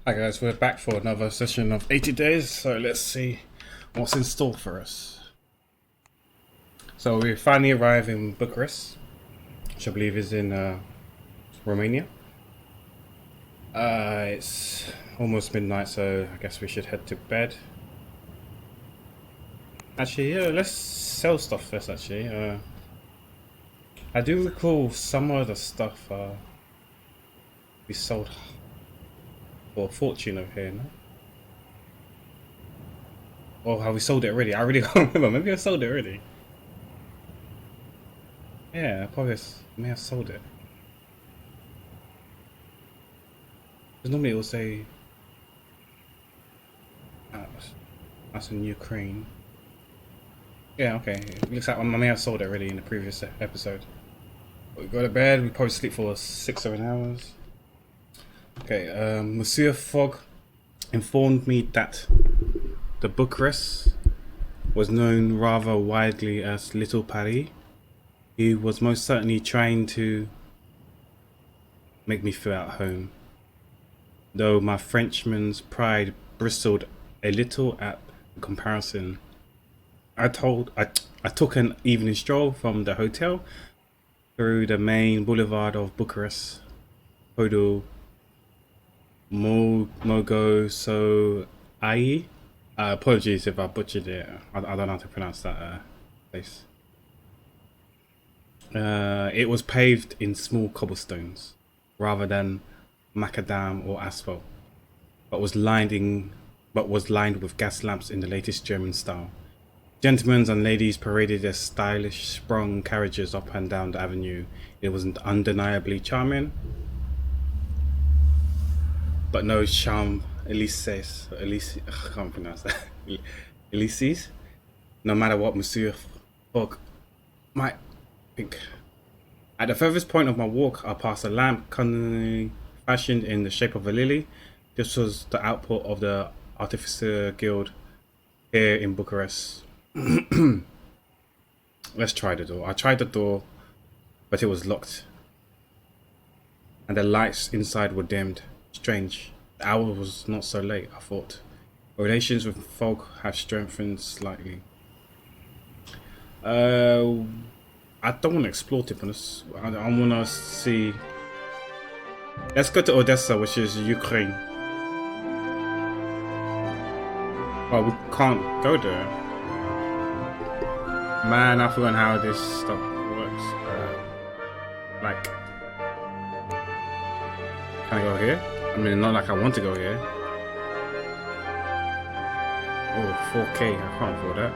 Hi guys, we're back for another session of 80 days, so let's see what's in store for us. So we finally arrived in Bucharest, which I believe is in Romania. It's almost midnight, so I guess we should head to bed. Actually, yeah, let's sell stuff first actually. I do recall some of the stuff we sold for a fortune over here, no? Or have we sold it already? I really can't remember. Maybe I sold it already. Yeah, may have sold it. Because normally it will say uh, that's in Ukraine. Yeah, okay. It looks like I may have sold it already in the previous episode. But we go to bed. We probably sleep for 6-7 hours. Okay. Monsieur Fogg informed me that the Bucharest was known rather widely as Little Paris. He was most certainly trying to make me feel at home, though my Frenchman's pride bristled a little at the comparison. I took an evening stroll from the hotel through the main boulevard of Bucharest, Podul Mogo So Ai. Apologies if I butchered it. I don't know how to pronounce that place. It was paved in small cobblestones rather than macadam or asphalt, but was lined with gas lamps in the latest German style. Gentlemen and ladies paraded their stylish sprung carriages up and down the avenue. It was undeniably charming, but no charm Elise, I can't pronounce that. Elise's, no matter what Monsieur Fogg might think. At the furthest point of my walk, I passed a lamp cunningly fashioned in the shape of a lily. This was the output of the Artificer Guild here in Bucharest. Let's try the door. I tried the door, but it was locked, and the lights inside were dimmed. Strange. The hour was not so late, I thought. Relations with Fogg have strengthened slightly. I don't want to explore, to be honest. I want to see. Let's go to Odessa, which is Ukraine. Well, we can't go there. Man, I forgot how this stuff works. Like, can I go here? I mean, not like I want to go here. Oh, 4K, I can't afford that.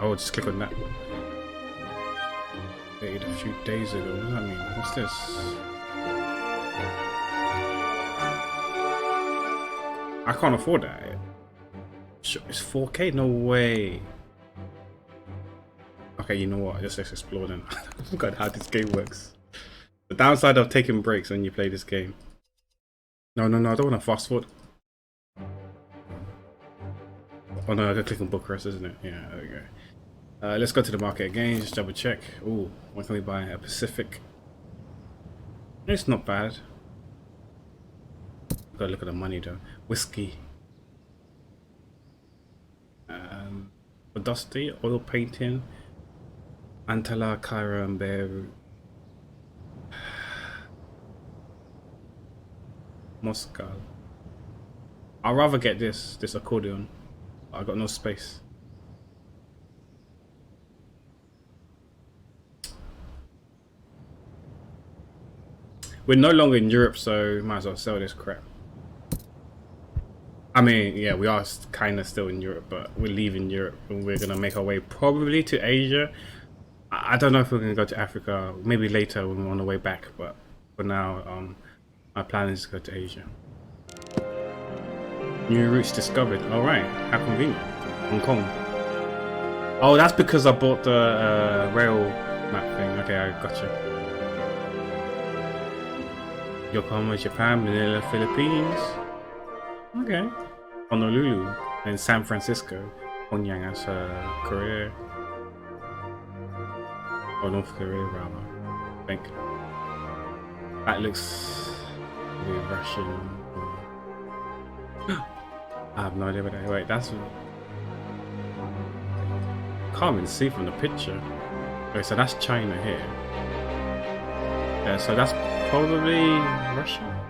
I'll just click on that. Dated a few days ago. What does that mean? What's this? I can't afford that. It's 4K? No way. Okay, you know what? Let's explore then. I forgot how this game works. The downside of taking breaks when you play this game. No, I don't want to fast forward. Oh no, I gotta click on Bucharest, isn't it? Yeah, there we go. Let's go to the market again, just double check. Ooh, what can we buy? A Pacific. It's not bad. Gotta look at the money though. Whiskey. Dusty, oil painting. Antala, Cairo and Beirut. Moscow. I'd rather get this accordion. I got no space. We're no longer in Europe, so might as well sell this crap. I mean, yeah, we are kind of still in Europe, but we're leaving Europe and we're gonna make our way probably to Asia. I don't know if we're gonna go to Africa. Maybe later when we're on the way back, but for now, my plan is to go to Asia. New routes discovered. All right, how convenient. Hong Kong. Oh, that's because I bought the rail map thing. Okay, I gotcha. Yokohama, Japan, Manila, Philippines. Okay. Honolulu and San Francisco. Pyongyang, that's Korea. Or North Korea, rather. I think. That looks really Russian. I have no idea what that. Wait, that's. Can't even see from the picture. Okay, so that's China here. Yeah, so that's probably Russia.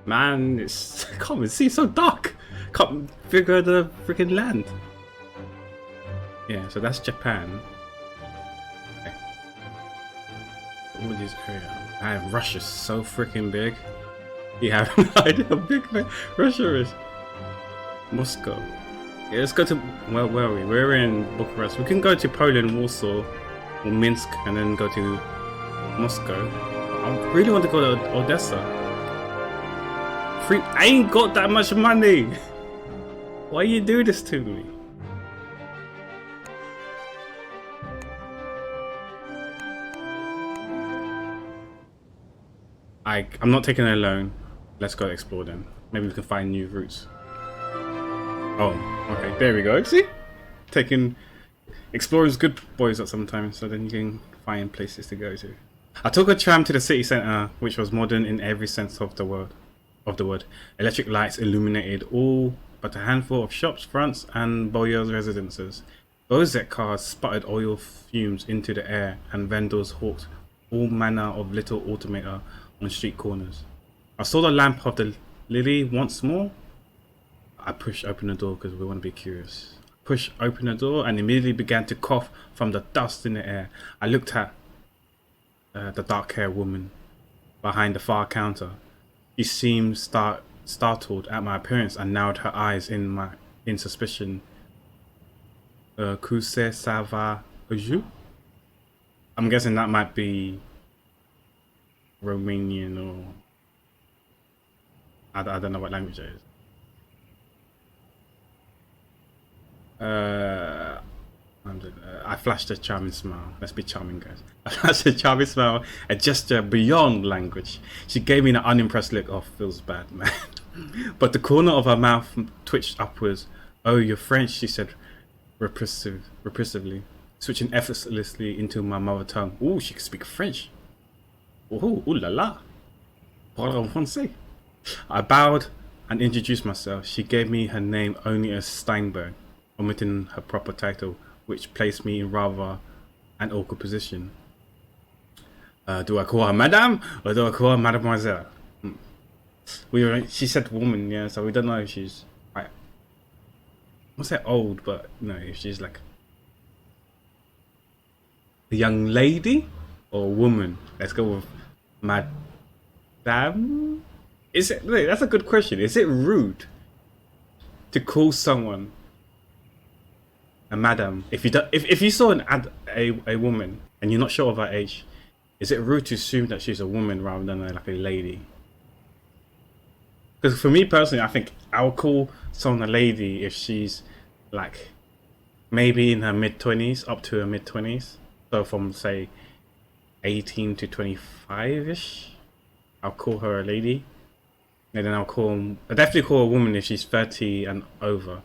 Man, it's I can't even see. It's so dark. Can't figure the freaking land. Yeah, so that's Japan. Okay. All these areas. Man, Russia's so freaking big. You have no idea how big Russia is. Moscow. Yeah, let's go to where are we? We're in Bucharest. We can go to Poland, Warsaw, or Minsk, and then go to Moscow. I really want to go to Odessa. I ain't got that much money. Why you do this to me? I'm not taking it alone. Let's go explore them. Maybe we can find new routes. Oh, okay, there we go. See? Explorers good boys at sometimes, so then you can find places to go to. I took a tram to the city centre, which was modern in every sense of the word. Electric lights illuminated all but a handful of shops, fronts, and boyars' residences. Bozek cars sputtered oil fumes into the air, and vendors hawked all manner of little automata on street corners. I saw the lamp of the lily once more. I pushed open the door because we want to be curious. Pushed open the door and immediately began to cough from the dust in the air. I looked at the dark-haired woman behind the far counter. She seemed startled at my appearance and narrowed her eyes in suspicion. Kuse Sava Uju? I'm guessing that might be Romanian or I don't know what language it is. I flashed a charming smile. Let's be charming, guys. I flashed a charming smile, a gesture beyond language. She gave me an unimpressed look. Oh, feels bad, man. But the corner of her mouth twitched upwards. Oh, you're French, she said repressively, switching effortlessly into my mother tongue. Ooh, she can speak French. Ooh la la. Parle en français. I bowed and introduced myself. She gave me her name only as Steinberg, omitting her proper title, which placed me in rather an awkward position. Do I call her Madame or do I call her Mademoiselle? She said woman, yeah, so we don't know if she's quite, I won't say old, but you know, if she's like a young lady or a woman. Let's go with Madame. That's a good question. Is it rude to call someone a madam if you saw a woman and you're not sure of her age? Is it rude to assume that she's a woman rather than like a lady? Because for me personally, I think I'll call someone a lady if she's like maybe in her mid-20s up to her mid-20s. So from say 18 to 25ish, I'll call her a lady. And then I'll definitely call a woman if she's 30 and over.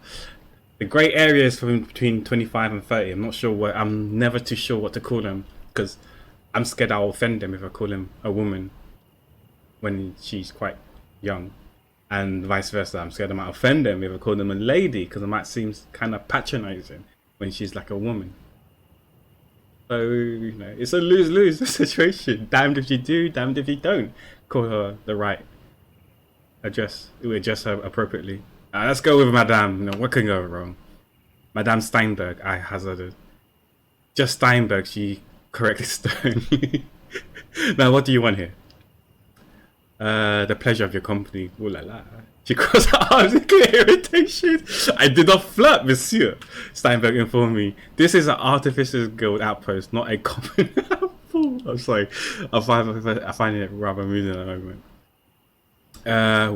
The grey area is between 25 and 30. I'm not sure I'm never too sure what to call them because I'm scared I'll offend them if I call them a woman when she's quite young, and vice versa. I'm scared I might offend them if I call them a lady because it might seem kind of patronizing when she's like a woman. So you know, it's a lose-lose situation. Damned if you do, damned if you don't. Call her the right address her appropriately. Let's go with Madame. You know, what can go wrong? Madame Steinberg, I hazarded. Just Steinberg, she correctly sternly. Now, what do you want here? The pleasure of your company. Ooh la la. She crossed her arms in clear irritation. I did not flirt, monsieur, Steinberg informed me. This is an Artificers Guild outpost, not a common outpost. I'm sorry. I find it rather amusing at the moment.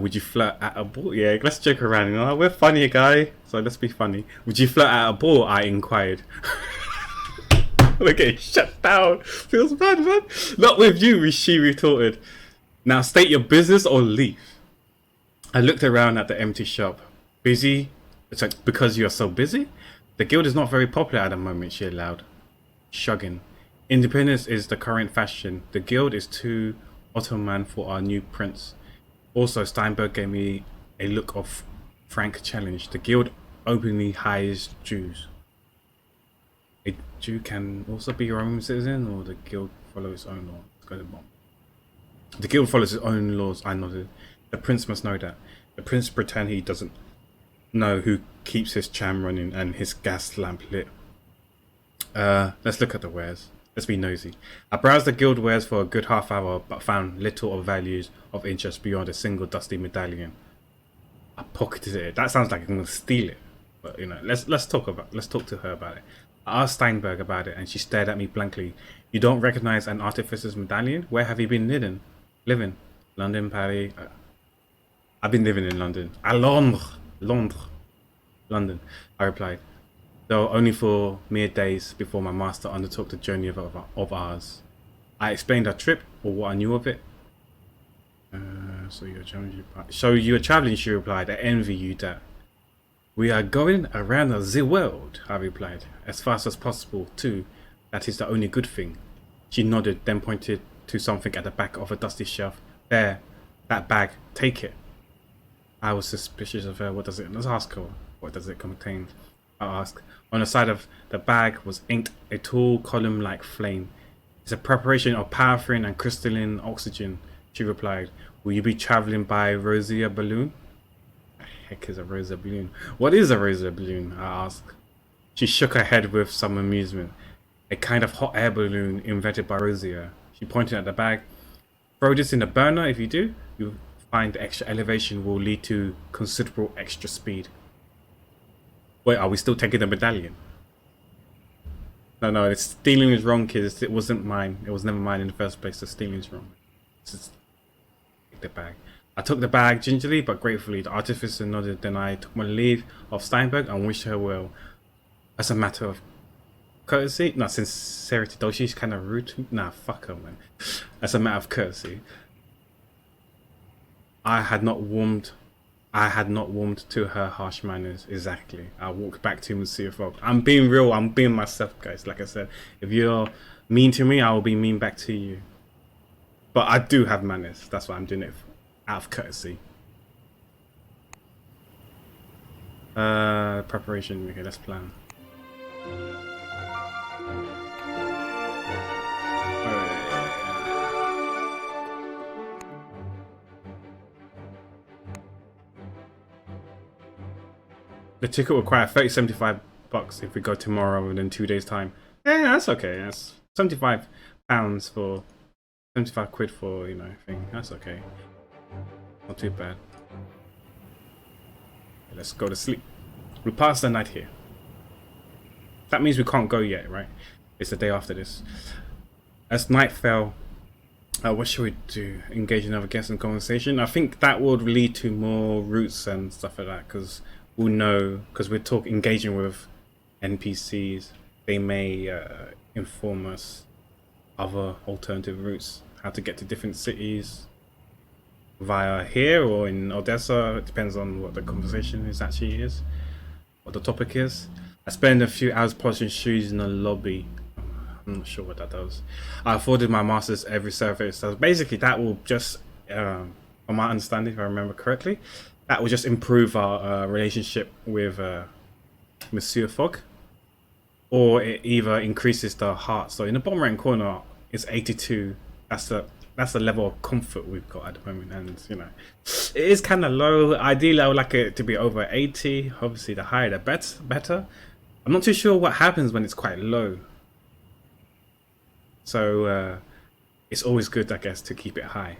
Would you flirt at a ball? Yeah, let's joke around. You know, we're funny, guy, so let's be funny. Would you flirt at a ball? I inquired. We're getting shut down. Feels bad, man. Not with you, she retorted. Now state your business or leave. I looked around at the empty shop. Busy? It's like, because you are so busy? The guild is not very popular at the moment, she allowed, shrugging. Independence is the current fashion. The guild is too Ottoman for our new prince. Also, Steinberg gave me a look of frank challenge. The guild openly hires Jews. A Jew can also be a Roman citizen, or the guild follows its own law. Let's go to the bottom. The guild follows its own laws, I nodded. The prince must know that. The prince pretend he doesn't know who keeps his tram running and his gas lamp lit. Let's look at the wares. Let's be nosy. I browsed the guild wares for a good half hour, but found little of values of interest beyond a single dusty medallion. I pocketed it. That sounds like I'm gonna steal it. But you know, let's talk to her about it. I asked Steinberg about it, and she stared at me blankly. You don't recognize an artificer's medallion? Where have you been living? London, Paris. I've been living in London. Londres. London, I replied, though only for mere days before my master undertook the journey of ours. I explained our trip, or what I knew of it. So you're traveling, she replied. I envy you that. We are going around the world, I replied, as fast as possible, too. That is the only good thing. She nodded, then pointed to something at the back of a dusty shelf. There, that bag, take it. I was suspicious of her. Let's ask her. What does it contain? I asked. On the side of the bag was inked a tall column-like flame. It's a preparation of paraffin and crystalline oxygen, she replied. Will you be traveling by Rosier balloon? The heck is a Rosier balloon? What is a Rosier balloon? I asked. She shook her head with some amusement. A kind of hot air balloon invented by Rosier. She pointed at the bag. Throw this in the burner. If you do, you'll find the extra elevation will lead to considerable extra speed. Wait, are we still taking the medallion? No, stealing is wrong, kids. It wasn't mine. It was never mine in the first place, so stealing is wrong. Just take the bag. I took the bag gingerly but gratefully. The artificer nodded, then I took my leave of Steinberg and wished her well. As a matter of courtesy, not sincerity, though she's kind of rude to me. Nah, fuck her, man. As a matter of courtesy, I had not warmed to her harsh manners. Exactly. I walked back to Monsieur Fogg. I'm being real. I'm being myself, guys. Like I said, if you're mean to me, I will be mean back to you. But I do have manners. That's why I'm doing it out of courtesy. Preparation. Okay, let's plan. The ticket will require $75 if we go tomorrow within 2 days' time. Yeah, that's okay. That's £75 for 75 quid for, you know, thing. That's okay. Not too bad. Let's go to sleep. We passed the night here. That means we can't go yet, right? It's the day after this. As night fell, what should we do? Engage another guest in conversation? I think that would lead to more routes and stuff like that, because we'll know, because we're engaging with NPCs. They may inform us other alternative routes, how to get to different cities via here or in Odessa. It depends on what the conversation is what the topic is. I spend a few hours polishing shoes in the lobby. I'm not sure what that does. I afforded my masters every service. So basically that will just, from my understanding, if I remember correctly, that will just improve our relationship with Monsieur Fogg. Or it either increases the heart. So in the bottom right corner, it's 82. That's the level of comfort we've got at the moment, and you know, it is kind of low. Ideally, I would like it to be over 80. Obviously, the higher the better. I'm not too sure what happens when it's quite low. So it's always good, I guess, to keep it high.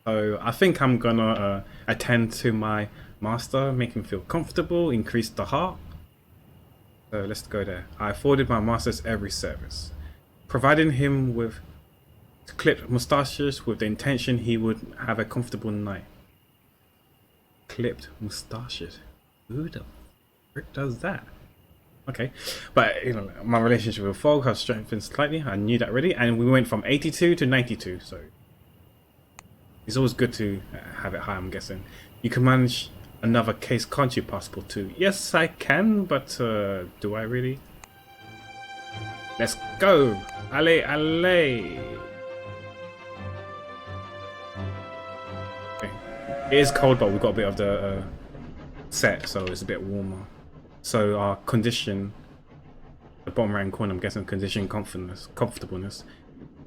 So I think I'm gonna attend to my master, make him feel comfortable, increase the heart. So let's go there. I afforded my masters every service, providing him with clipped mustaches with the intention he would have a comfortable night. Clipped mustaches? Who the frick does that? Okay, but you know, my relationship with Fogg has strengthened slightly. I knew that already, and we went from 82 to 92. So it's always good to have it high, I'm guessing. You can manage another case, can't you, passport too? Yes, I can, but do I really? Let's go! Allez, allez! Okay. It is cold, but we've got a bit of the set, so it's a bit warmer. So our condition, the bottom right corner, I'm guessing condition comfortableness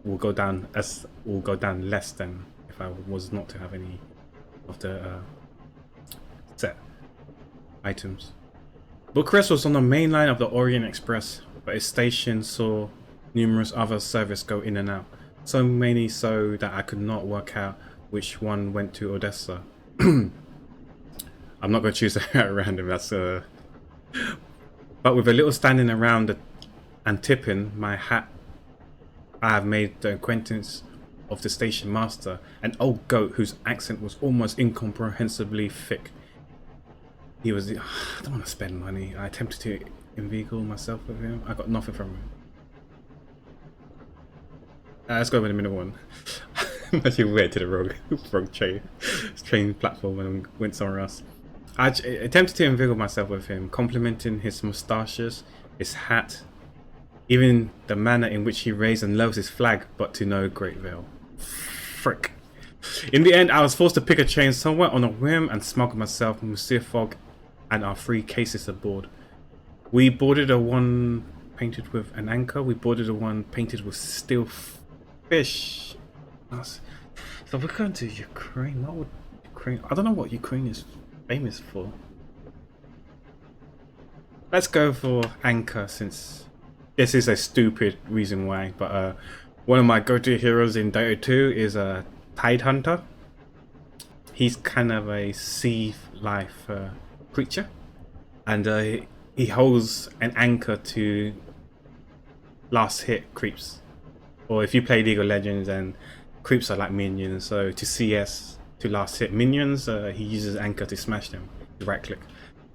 will go down less than if I was not to have any of the set items. Bucharest was on the main line of the Orient Express, but its station saw numerous other services go in and out. So many so that I could not work out which one went to Odessa. I'm not going to choose that at random, that's but with a little standing around and tipping my hat, I have made the acquaintance of the station master, an old goat whose accent was almost incomprehensibly thick. He was I don't want to spend money. I attempted to inveigle myself with him. I got nothing from him. Let's go with the middle one. I'm actually weird to the wrong train platform and went somewhere else. I attempted to inveigle myself with him, complimenting his moustaches, his hat, even the manner in which he raised and lowers his flag, but to no great avail. Frick. In the end, I was forced to pick a train somewhere on a whim and smuggle myself, Monsieur Fogg, and our 3 cases aboard. We boarded a one painted with an anchor. We boarded a one painted with steel fish. So we're going to Ukraine. What would Ukraine? I don't know what Ukraine is famous for. Let's go for anchor, since this is a stupid reason why. But one of my go-to heroes in Dota 2 is a Tide Hunter. He's kind of a sea life creature, and he holds an anchor to last hit creeps. Or if you play League of Legends, and creeps are like minions, so to CS, to last hit minions, he uses anchor to smash them, right click.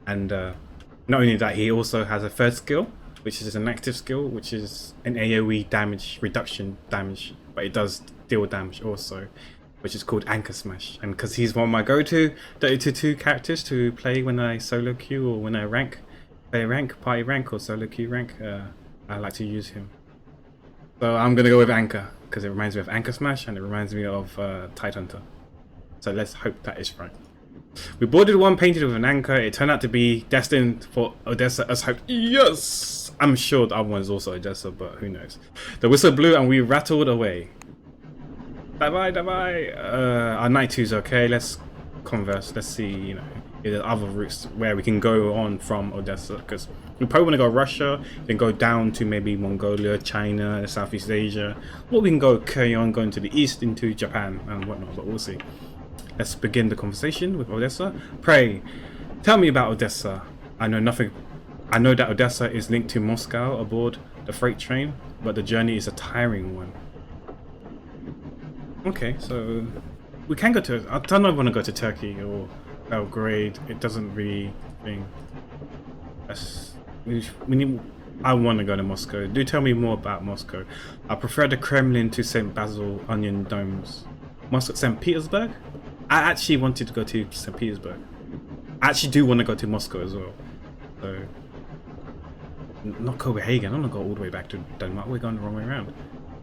And not only that, he also has a third skill, which is an active skill, which is an AoE damage reduction damage, but it does deal damage also, which is called Anchor Smash. And because he's one of my go-to Dota 2 characters to play when I solo queue or when I play rank, party rank or solo queue rank, I like to use him. So I'm gonna go with Anchor because it reminds me of Anchor Smash and it reminds me of Tide Hunter. So let's hope that is right. We boarded one painted with an anchor. It turned out to be destined for Odessa as hoped. Yes! I'm sure the other one is also Odessa, but who knows. The whistle blew and we rattled away. Bye bye. Our night 2's okay. Let's converse. Let's see, you know, if there are other routes where we can go on from Odessa, because we probably want to go Russia, then go down to maybe Mongolia, China, Southeast Asia, or we can carry on going to the east into Japan and whatnot, but we'll see. Let's begin the conversation with Odessa. Pray, tell me about Odessa. I know nothing. I know that Odessa is linked to Moscow aboard the freight train, but the journey is a tiring one. Okay, so we can go to. I don't know if I want to go to Turkey or Belgrade. It doesn't really thing. We need. I want to go to Moscow. Do tell me more about Moscow. I prefer the Kremlin to St. Basil onion domes. Moscow, St. Petersburg. I actually wanted to go to St. Petersburg. I actually do want to go to Moscow as well. So, not Copenhagen. I'm gonna go all the way back to Denmark. We're going the wrong way around.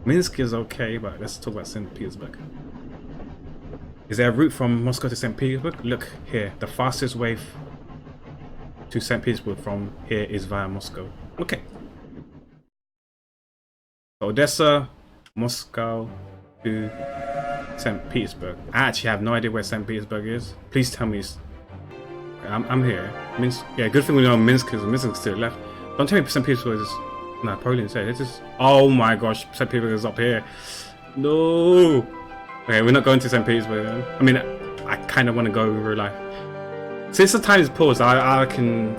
Minsk is okay, but let's talk about St. Petersburg. Is there a route from Moscow to St. Petersburg? Look here. The fastest way to St. Petersburg from here is via Moscow. Okay. Odessa, Moscow to St. Petersburg. I actually have no idea where St. Petersburg is. Please tell me. I'm here. Minsk. Yeah, good thing we know Minsk, because Minsk is to the left. Don't tell me St. Petersburg is. No, Poland said this is. Oh my gosh, St. Petersburg is up here. No. Okay, we're not going to St. Petersburg then. I mean, I kind of want to go in real life. Since the time is paused, I can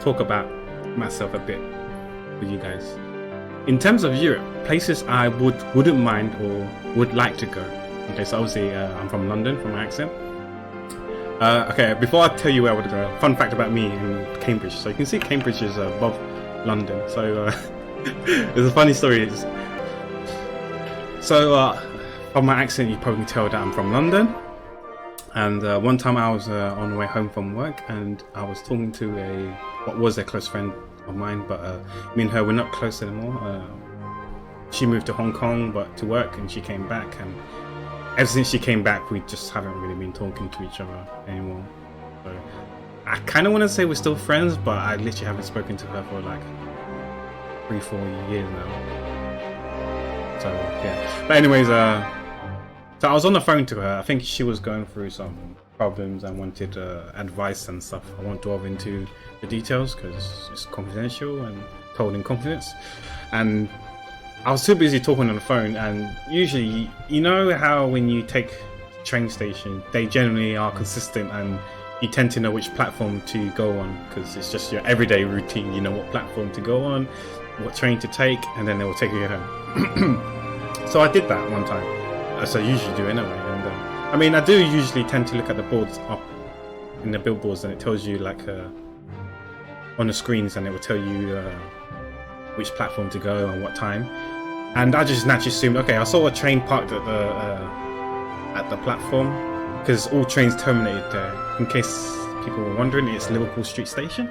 talk about myself a bit with you guys. In terms of Europe, places I wouldn't mind or would like to go. Okay, so obviously I'm from London, from my accent. Okay, before I tell you where I would go, fun fact about me in Cambridge. So you can see Cambridge is above London. So there's a funny story. So from my accent, you probably tell that I'm from London. And one time I was on the way home from work, and I was talking to what was a close friend of mine, but me and her we're not close anymore. She moved to Hong Kong to work, and she came back, and ever since she came back we just haven't really been talking to each other anymore. So I kind of want to say we're still friends, but I literally haven't spoken to her for like 3-4 years now. So yeah. But anyways, so I was on the phone to her. I think she was going through some problems and wanted advice and stuff. I won't delve into the details because it's confidential and told in confidence. And I was too busy talking on the phone. And usually, you know how when you take the train station, they generally are consistent and you tend to know which platform to go on because it's just your everyday routine. You know what platform to go on, what train to take, and then they will take you home. So I did that one time, as I usually do anyway. And I mean, I do usually tend to look at the boards up in the billboards, and it tells you like on the screens, and it will tell you which platform to go and what time. And I just naturally assumed, okay, I saw a train parked at the platform. Because all trains terminated there. In case people were wondering, it's Liverpool Street Station.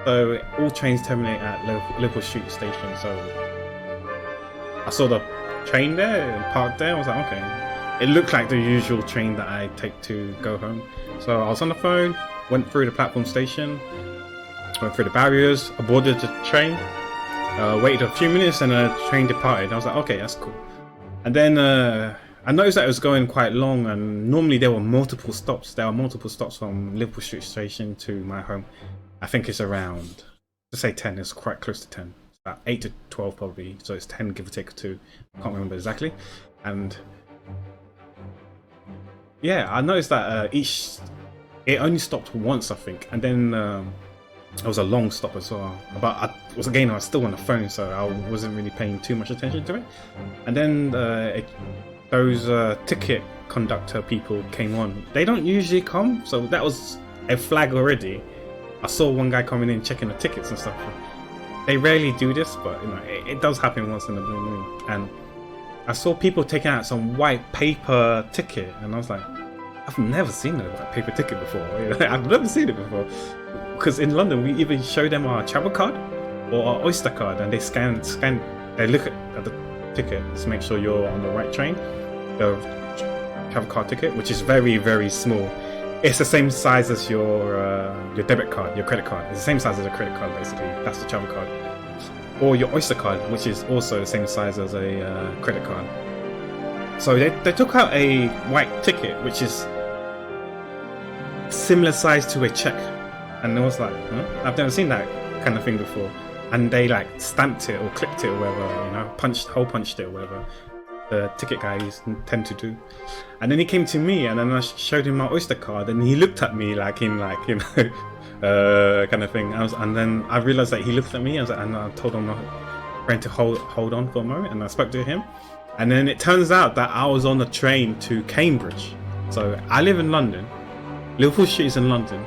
So all trains terminate at Liverpool Street Station. So I saw the train there and parked there. I was like, okay. It looked like the usual train that I take to go home. So I was on the phone, went through the platform station, went through the barriers, I boarded the train, waited a few minutes, and the train departed. I was like, okay, that's cool. And then I noticed that it was going quite long, and normally there were multiple stops. There are multiple stops from Liverpool Street Station to my home. I think it's around, let's say 10, it's quite close to 10. It's about 8 to 12 probably, so it's 10 give or take 2. I can't remember exactly. And yeah, I noticed that it only stopped once, I think. And then it was a long stop as well. But I was still on the phone, so I wasn't really paying too much attention to it. And then those ticket conductor people came on. They don't usually come, so that was a flag already. I saw one guy coming in checking the tickets and stuff. They rarely do this, but you know, it does happen once in a blue moon. And I saw people taking out some white paper ticket, and I was like, I've never seen a white paper ticket before. I've never seen it before. Because in London, we either show them our travel card or our Oyster card, and they they look at the ticket to make sure you're on the right train. The travel card ticket, which is very, very small. It's the same size as your debit card, your credit card. It's the same size as a credit card, basically. That's the travel card. Or your Oyster card, which is also the same size as a credit card. So they took out a white ticket, which is similar size to a check. And I was like, huh? I've never seen that kind of thing before. And they like stamped it or clipped it or whatever, you know, hole punched it or whatever. The ticket guys tend to do. And then he came to me, and then I showed him my Oyster card, and he looked at me like in like, you know, kind of thing. And then I realized that he looked at me. And I told him I'm trying to hold on for a moment, and I spoke to him. And then it turns out that I was on the train to Cambridge. So I live in London. Liverpool Street is in London,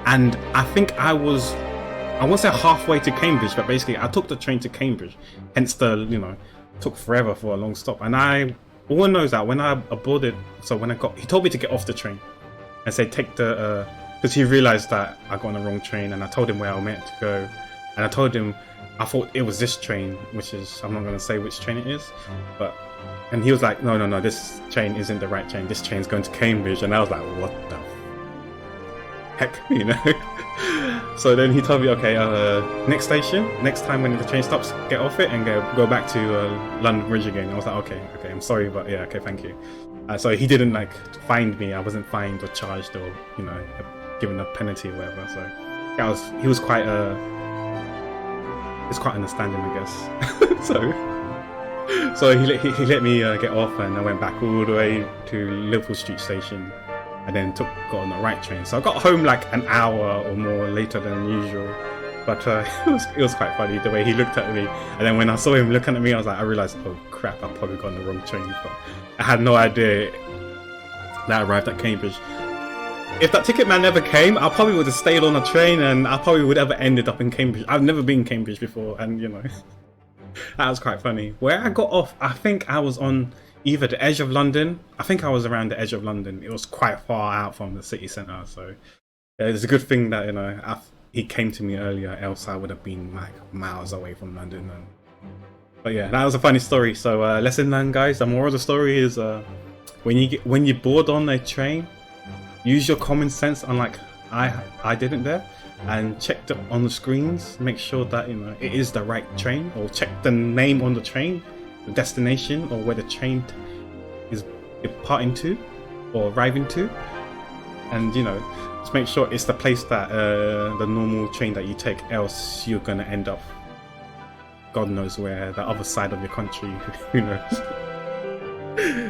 and I think I won't say halfway to Cambridge, but basically I took the train to Cambridge. Hence the, you know, took forever for a long stop. And all knows that when I boarded, so when he told me to get off the train and say take the because he realized that I got on the wrong train, and I told him where I meant to go, and I told him I thought it was this train, which is, I'm not going to say which train it is, and he was like, no, this train isn't the right train, this train's going to Cambridge. And I was like, what the heck, you know. So then he told me, okay, next time when the train stops, get off it and go back to London Bridge again. I was like, okay, I'm sorry, but yeah, okay, thank you. So he didn't like find me. I wasn't fined or charged or, you know, given a penalty or whatever. So he was quite understanding, I guess. so he let me get off, and I went back all the way to Liverpool Street Station. And then got on the right train. So I got home like an hour or more later than usual. But it was quite funny the way he looked at me. And then when I saw him looking at me, I realized, oh crap, I probably got on the wrong train. But I had no idea that I arrived at Cambridge. If that ticket man never came, I probably would have stayed on the train, and I probably would have ended up in Cambridge. I've never been in Cambridge before, and you know, that was quite funny. Where I got off, I think I was on either the edge of London. I think I was around the edge of London. It was quite far out from the city centre, so it's a good thing that, you know, he came to me earlier, else I would have been like miles away from London. But yeah, that was a funny story. So lesson learned, guys. The moral of the story is when you board on a train, use your common sense, unlike I didn't there, and checked it on the screens, make sure that it is the right train, or check the name on the train, the destination, or where the train is departing to or arriving to, and just make sure it's the place that the normal train that you take, else you're gonna end up God knows where, the other side of your country. Who knows.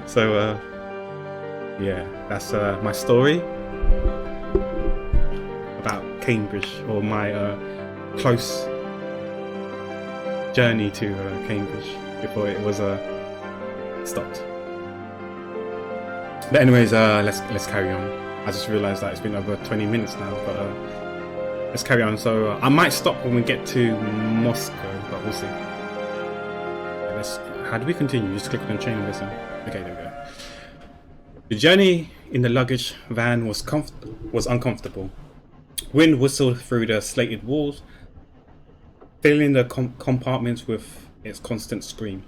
So yeah, that's my story about Cambridge, or my close journey to Cambridge before it was stopped. But anyways, let's carry on. I just realised that it's been over 20 minutes now, but let's carry on. So I might stop when we get to Moscow, but we'll see. How do we continue? Just click on the train and listen. Okay, there we go. The journey in the luggage van was uncomfortable. Wind whistled through the slated walls, filling the compartments with its constant scream.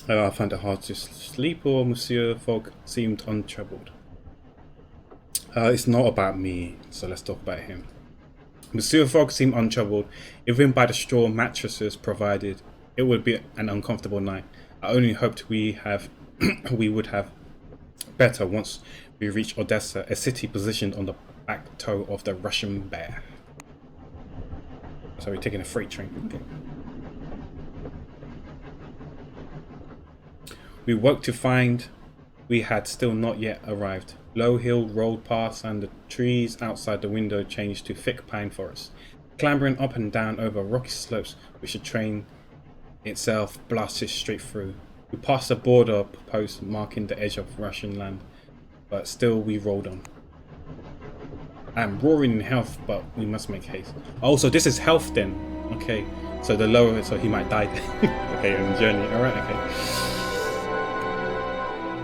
I found it hard to sleep, or Monsieur Fogg seemed untroubled. It's not about me, so let's talk about him. Monsieur Fogg seemed untroubled. Even by the straw mattresses provided, it would be an uncomfortable night. I only hoped we would have better once we reached Odessa, a city positioned on the back toe of the Russian Bear. So we're taking a freight train. Okay. We woke to find we had still not yet arrived. Low hill rolled past, and the trees outside the window changed to thick pine forest, clambering up and down over rocky slopes which the train itself blasted straight through. We passed a border post marking the edge of Russian land, but still we rolled on. I am roaring in health, but we must make haste. Oh, so this is health then. Okay, so the lower, so he might die. Okay, on the journey. Alright, okay.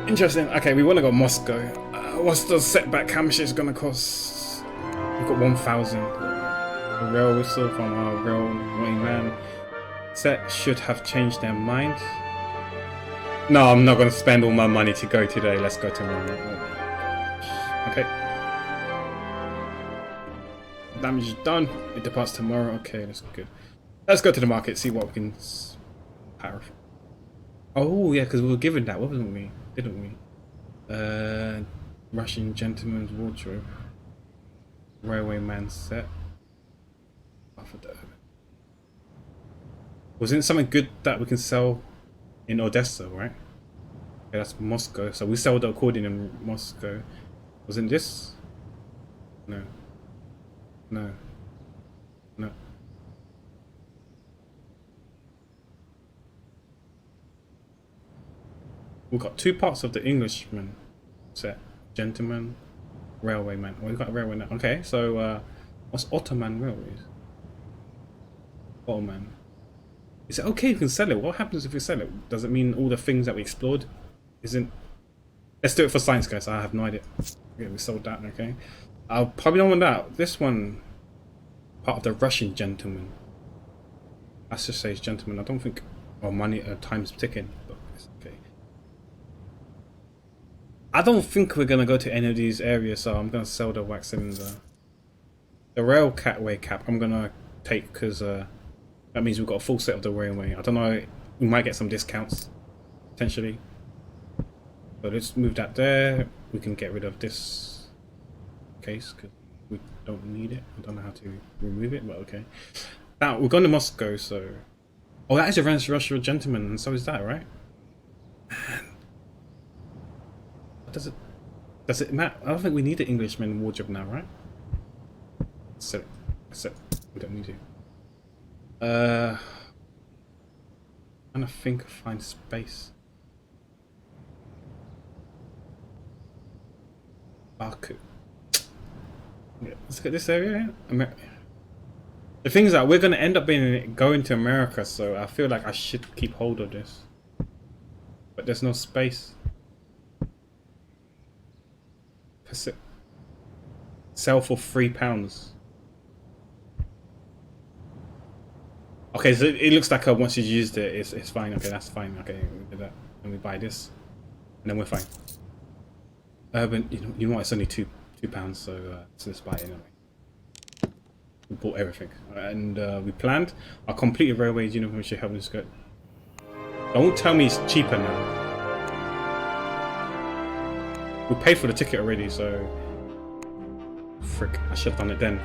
Interesting. Okay, we want to go Moscow. What's the setback? How much is gonna cost? We've got 1,000. A rail whistle from our railway man. Set should have changed their mind. No, I'm not gonna spend all my money to go today. Let's go tomorrow. Okay. Damage is done. It departs tomorrow. Okay, that's good. Let's go to the market, see what we can power. Oh yeah, because we were given that, wasn't we? Didn't we? Russian gentleman's wardrobe. Railway man set. Wasn't it something good that we can sell in Odessa, right? Okay, that's Moscow. So we sell the accordion in Moscow. Wasn't this? No. No. No. We've got two parts of the Englishman set. Gentleman, railway man. Well, we've got a railway now. Okay, so what's Ottoman railways? Ottoman. Is it okay if we can sell it? What happens if we sell it? Does it mean all the things that we explored isn't... Let's do it for science, guys. I have no idea. Okay, we sold that, okay. I'll probably don't want that. This one, part of the Russian gentleman. Let's just say it's gentleman. I don't think... Well, money, time's ticking, but it's okay. I don't think we're gonna go to any of these areas, so I'm gonna sell the wax cylinder. The railway cap I'm gonna take, because that means we've got a full set of the railway. I don't know, we might get some discounts potentially. So let's move that there. We can get rid of this case because we don't need it. I don't know how to remove it, but okay. Now we're going to Moscow, so oh, that is a Russian gentleman, and so is that, right? Man. Does it matter? I don't think we need the Englishman wardrobe now, right? That's it. We don't need to. I'm trying to think, find space. Baku. Yeah, let's look at this area. The thing is that we're gonna end up going to America, so I feel like I should keep hold of this. But there's no space. Sell for £3. Okay, so it looks like once you've used it, it's fine. Okay, that's fine. Okay, we do that, and we buy this, and then we're fine. Urban, you know what? It's only two £2, so let's buy it anyway. We bought everything, and we planned our completed railways uniform should help us go. Don't tell me it's cheaper now. We paid for the ticket already, so frick, I should have done it then.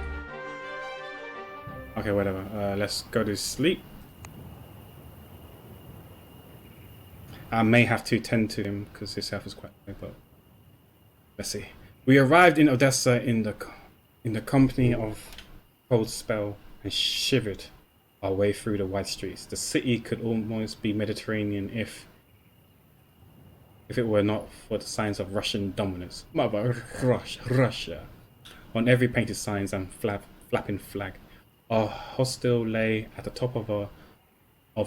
Okay, whatever. Let's go to sleep. I may have to tend to him because his health is quite low, but let's see. We arrived in Odessa in the company of cold spell and shivered our way through the wide streets. The city could almost be Mediterranean if it were not for the signs of Russian dominance. Mother Russia. On every painted signs and flapping flag. Our hostel lay at the top of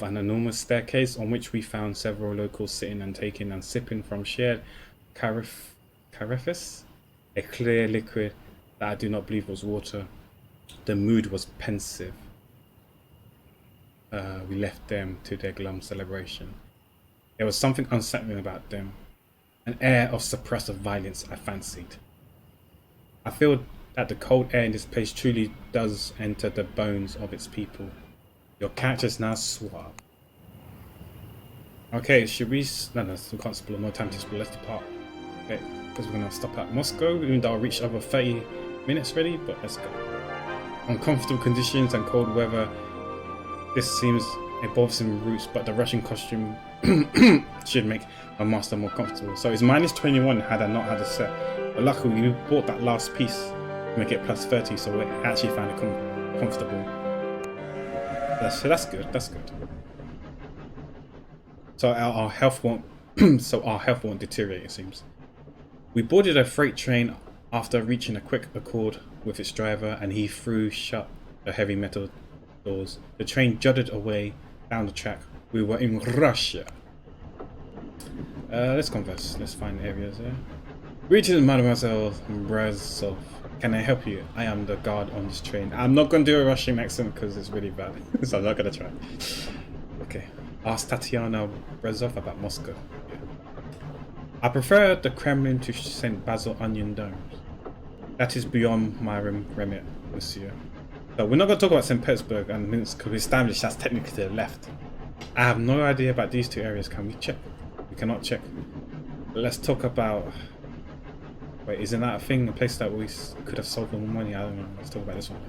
an enormous staircase on which we found several locals sitting and taking and sipping from shared carafes, a clear liquid that I do not believe was water. The mood was pensive. We left them to their glum celebration. There was something unsettling about them, an air of suppressed violence I fancied. I feel that the cold air in this place truly does enter the bones of its people. Your character's now suave. Okay, should we... No, we can't explore, no time to explore, let's depart. Okay, because we're going to stop at Moscow, even though I'll reach over 30 minutes ready, but let's go. Uncomfortable conditions and cold weather. This seems a bothersome route, but the Russian costume should make my master more comfortable. So it's minus 21 had I not had a set. But luckily we bought that last piece to make it plus 30, so we actually found it comfortable. So that's good, that's good. So our health won't deteriorate, it seems. We boarded a freight train after reaching a quick accord with its driver, and he threw shut the heavy metal doors. The train jolted away down the track. We were in Russia. Let's converse. Let's find areas there. Greetings, Mademoiselle Brazov. Can I help you? I am the guard on this train. I'm not going to do a Russian accent because it's really bad. So I'm not going to try. Okay. Ask Tatiana Brazov about Moscow. Yeah. I prefer the Kremlin to St. Basil Onion Domes. That is beyond my remit, monsieur. So we're not going to talk about St. Petersburg and Minsk because we established that's technically to the left. I have no idea about these two areas. Can we check? We cannot check. Let's talk about... Wait, isn't that a thing? A place that we could have sold for more money? I don't know. Let's talk about this one.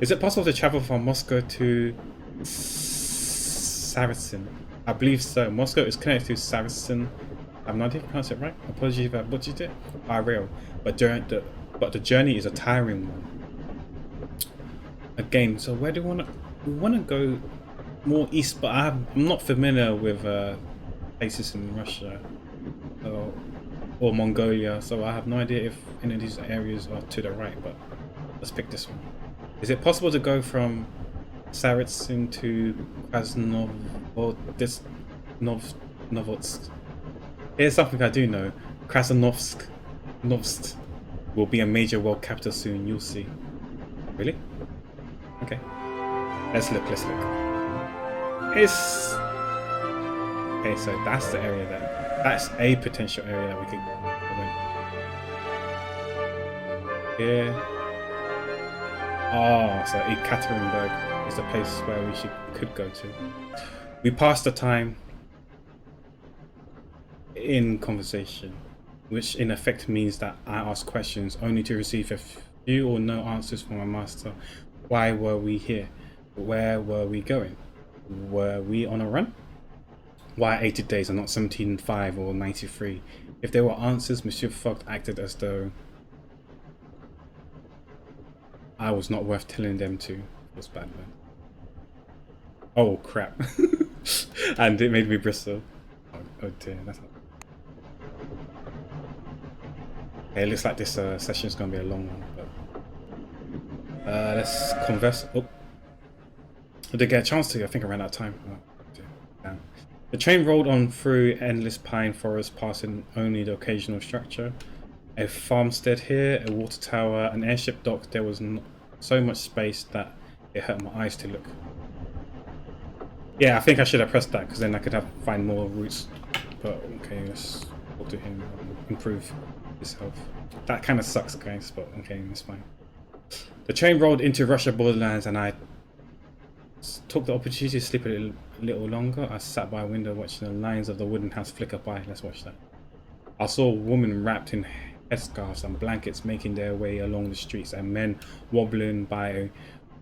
Is it possible to travel from Moscow to Saracen? I believe so. Moscow is connected to Saracen. I have no idea if I pronounced it right. Apologies if I butchered it. By rail. But the journey is a tiring one. Again, so where do we want to... We want to go more east, but I'm not familiar with places in Russia or Mongolia, so I have no idea if any of these areas are to the right, but let's pick this one. Is it possible to go from Saracen to Krasnovodsk? Here's something I do know. Krasnovodsk will be a major world capital soon, you'll see. Really? Okay. Let's look. It's... Okay, so that's the area that's a potential area that we could go in. Here. Oh, so Ekaterinburg is the place where we could go to. We passed the time in conversation, which in effect means that I ask questions only to receive a few or no answers from my master. Why were we here? Where were we going? Were we on a run? Why 80 days and not 17.5 or 93? If there were answers, Monsieur Fogg acted as though I was not worth telling them to. What's bad, man? Oh crap. And it made me bristle. Oh dear, that's not... Okay, it looks like this session is going to be a long one, but let's converse. Oh, I did get a chance to. I think I ran out of time. Oh, dear. Damn. The train rolled on through endless pine forest, passing only the occasional structure. A farmstead here, a water tower, an airship dock. There was so much space that it hurt my eyes to look. Yeah, I think I should have pressed that because then I could find more routes. But okay, let's talk to him and improve his health. That kind of sucks, guys, but okay, it's fine. The train rolled into Russia borderlands, and I took the opportunity to sleep a little longer. I sat by a window watching the lines of the wooden house flicker by. Let's watch that. I saw a woman wrapped in headscarves and blankets making their way along the streets, and men wobbling by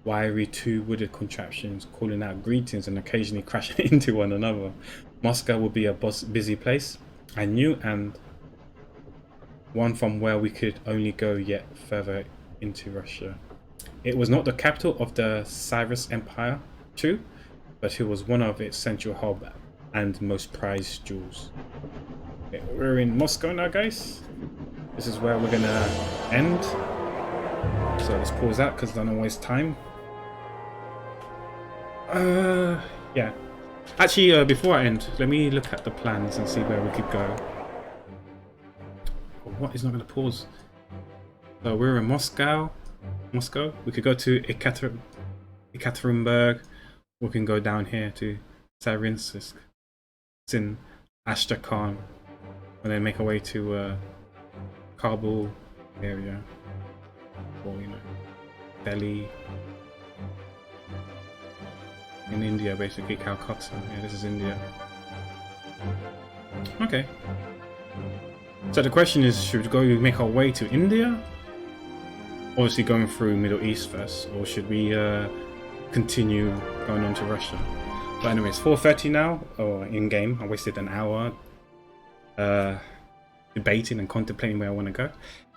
wiry two-wooded contraptions, calling out greetings and occasionally crashing into one another. Moscow would be a busy place, I knew, and one from where we could only go yet further into Russia. It was not the capital of the Cyrus Empire, true, but it was one of its central hub and most prized jewels. Okay, we're in Moscow now, guys. This is where we're gonna end. So let's pause that because I don't want to waste time. Yeah. Actually, before I end, let me look at the plans and see where we could go. Oh, what is not going to pause? So we're in Moscow. We could go to Ekaterinburg. We can go down here to Sarinsk. It's in Astrakhan. And then make our way to Kabul area. Or, you know, Delhi. In India, basically, Calcutta. Yeah, this is India. Okay. So the question is, should we go make our way to India? Obviously going through Middle East first, or should we continue going on to Russia? But anyway, it's 4:30 now, or in game. I wasted an hour debating and contemplating where I want to go.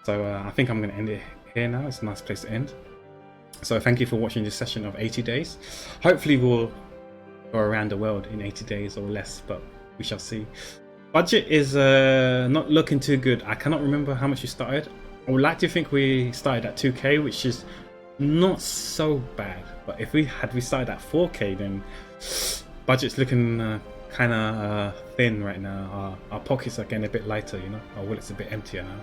So I think I'm going to end it here now. It's a nice place to end. So thank you for watching this session of 80 days. Hopefully we'll go around the world in 80 days or less, but we shall see. Budget is not looking too good. I cannot remember how much we started. I would like to think we started at 2k, which is not so bad. But if we started at 4k, then budget's looking kind of thin right now. Our pockets are getting a bit lighter, you know. Our wallet's a bit emptier now,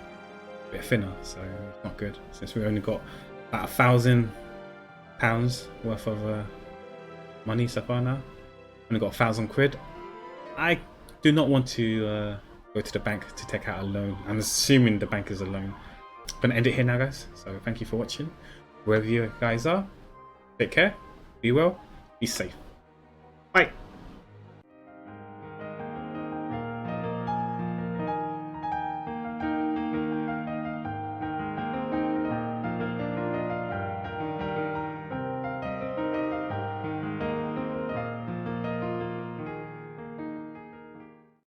a bit thinner, so it's not good. Since we only got about £1,000 worth of money so far now. Only got £1,000. I do not want to go to the bank to take out a loan. I'm assuming the bank is a loan. I'm gonna end it here now, guys. So thank you for watching. Wherever you guys are, take care, be well, be safe. Bye.